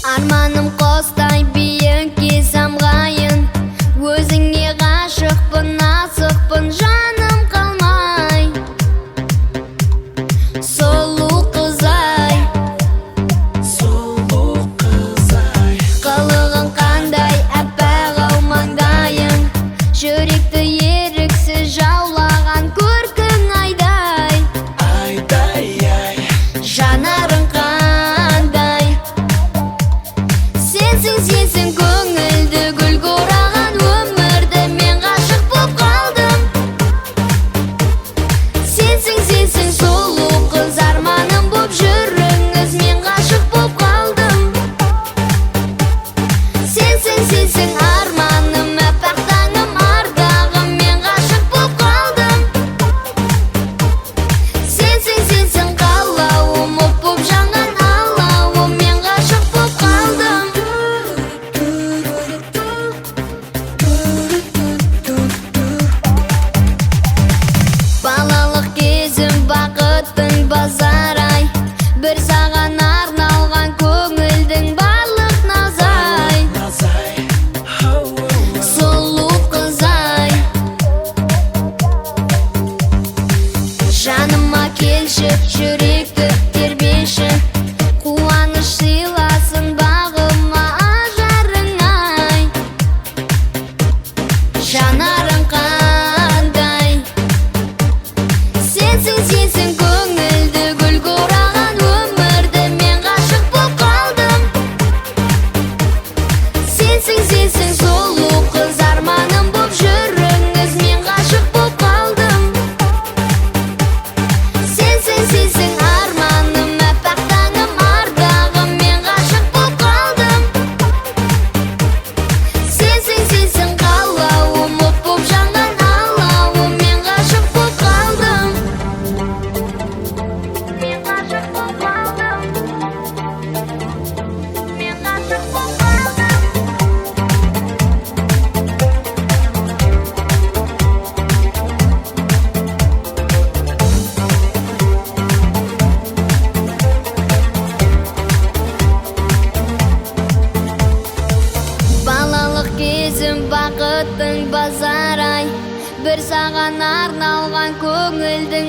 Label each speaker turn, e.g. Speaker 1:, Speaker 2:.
Speaker 1: Арманым қостай биікке самғайын, өзіңе ғашықпын, асықпын, жаным қалмай. Сұлу қызай, қылығың қандай әппақ-ау маңдайың, жүректі еріксіз жаулаған көркің айдай. Жанарың қандай, сенсің көңілді гүл қураған өмірді, мен ғашық боп қалдым. Сенсің сұлу қыз, арманым боп жүріңіз, мен ғашық боп қалдым. Сенсің арманым, әппақ таңым, ардағым, мен ғашық боп қалдым. Сенсің қалауым, от боп жанған алауым, мен ғашық боп қалдым. Балалық кезім бақыттың базар-ай, бір саған арналған көңілдің барлық назай. Сұлу қызай, жаныма келші, жүректі тербеші, қуаныш сыйласын бағыма ажарың-ай. Жанарың қандай, сенсің көңілді гүл қураған өмірді, мен ғашық боп қалдым. Сенсің сұлу қыз, арманым боп жүріңіз, мен ғашық боп қалдым. Сенсің арманым, әппақ таңым, ардағым, мен ғашық боп қалдым. Сенсің қалауым, от боп жанған алауым, мен ғашық боп қалдым. Мен ғашық боп қалдым. Мен ғашық боп қалдым. Балалық кезім бақыттың базар-ай, бір саған арналған көңілдің